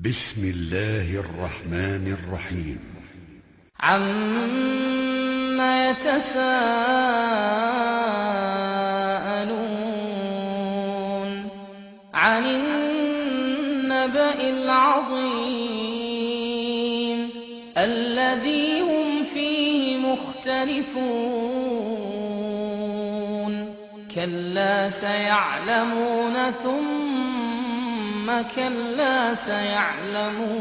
بسم الله الرحمن الرحيم. عَمَّ يَتَسَاءَلُونَ عَنِ النَّبَإِ الْعَظِيمِ الَّذِي هُمْ فِيهِ مُخْتَلِفُونَ كَلَّا سَيَعْلَمُونَ ثُمَّ كَلَّا سَيَعْلَمُونَ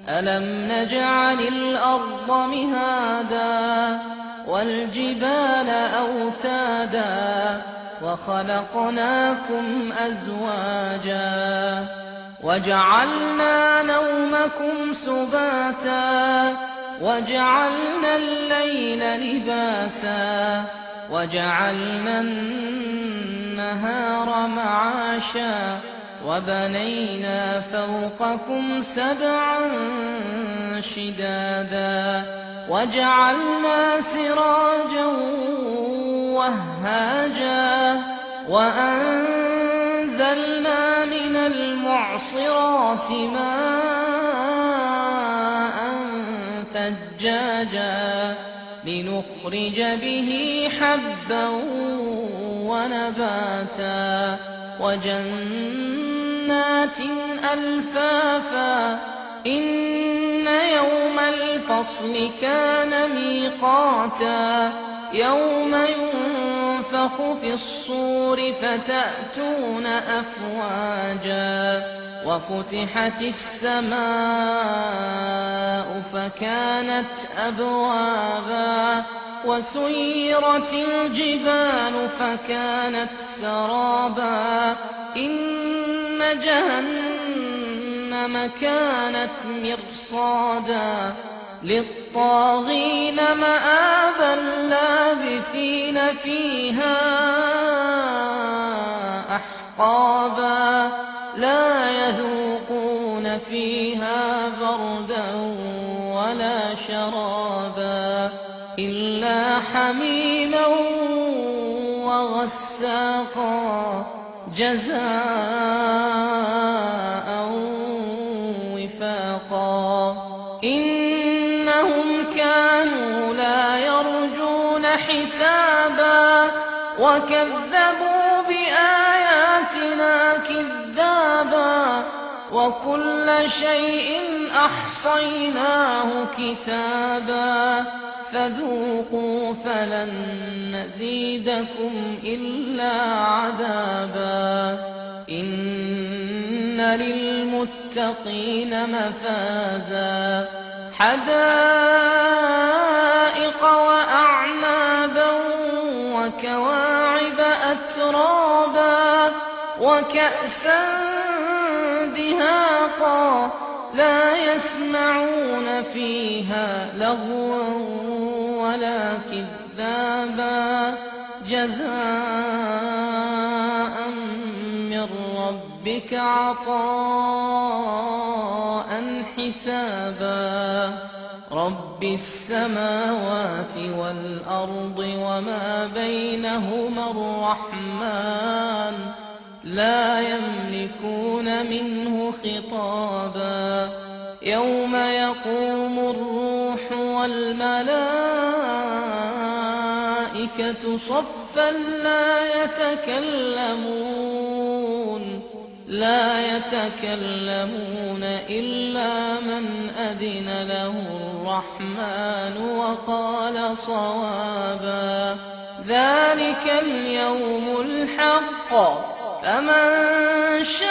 أَلَمْ نَجْعَلِ الْأَرْضَ مِهَادًا وَالْجِبَالَ أَوْتَادًا وَخَلَقْنَاكُمْ أَزْوَاجًا وَجَعَلْنَا نَوْمَكُمْ سُبَاتًا وَجَعَلْنَا اللَّيْلَ لِبَاسًا وَجَعَلْنَا النَّهَارَ مَعَاشًا وَبَنَيْنَا فَوْقَكُمْ سَبْعًا شِدَادًا وَجَعَلْنَا سِرَاجًا وَهَّاجًا وَأَنزَلْنَا مِنَ الْمُعْصِرَاتِ مَاءً ثَجَّاجًا لِنُخْرِجَ بِهِ حَبًّا وَنَبَاتًا وَجَنَّاتٍ أَلْفَافًا إِنَّ يَوْمَ الْفَصْلِ كَانَ مِيقَاتًا يَوْمَ يُنفَخُ فِي الصُّورِ فَتَأْتُونَ أَفْوَاجًا وَفُتِحَتِ السَّمَاءُ فَكَانَتْ أَبْوَابًا وَسُيِّرَتِ الْجِبَالُ فَكَانَتْ سَرَابًا إِنَّ جَهَنَّمَ كَانَتْ مِرْصَادًا لِلطَّاغِينَ مَآبًا لَّابِثِينَ فِيهَا أَحْقَابًا لَّا يَذُوقُونَ فِيهَا بَرْدًا وَلَا شَرَابًا إِلَّا حَمِيمًا وَغَسَّاقًا جَزَاءً وِفَاقًا إِنَّهُمْ كَانُوا لَا يَرْجُونَ حِسَابًا وَكَذَّبُوا بِآيَاتِنَا كِذَّابًا وَكُلَّ شَيْءٍ أَحْصَيْنَاهُ كِتَابًا فَذُوقُوا فَلَن نَّزِيدَكُمْ إِلَّا عَذَابًا إِنَّ لِلْمُتَّقِينَ مَفَازًا حَدَائِقَ وَأَعْنَابًا وَكَوَاعِبَ أَتْرَابًا وَكَأْسًا دِهَاقًا لَّا يَسْمَعُونَ فِيهَا لَغْوًا وَلَا كِذَّابًا جَزَاءً مِّن رَّبِّكَ عَطَاءً حِسَابًا رَّبِّ السَّمَاوَاتِ وَالْأَرْضِ وَمَا بَيْنَهُمَا الرَّحْمَٰنُ لَا يَمْلِكُونَ مِنْهُ خِطَابًا يَوْمَ يَقُومُ الرُّوحُ وَالْمَلَائِكَةُ صَفًّا لا يتكلمون إلا من أذن له الرحمن وقال صوابا ذلك اليوم الحق فمن شاء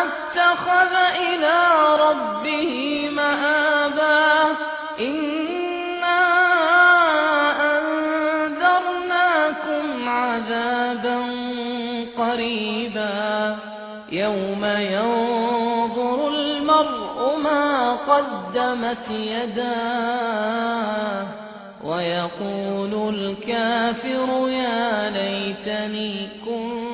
اتخذ إلى ربه مآبا إنا أنذرناكم عذابا قريبا يوم ينظر المرء ما قدمت يداه ويقول الكافر يا ليتني كنت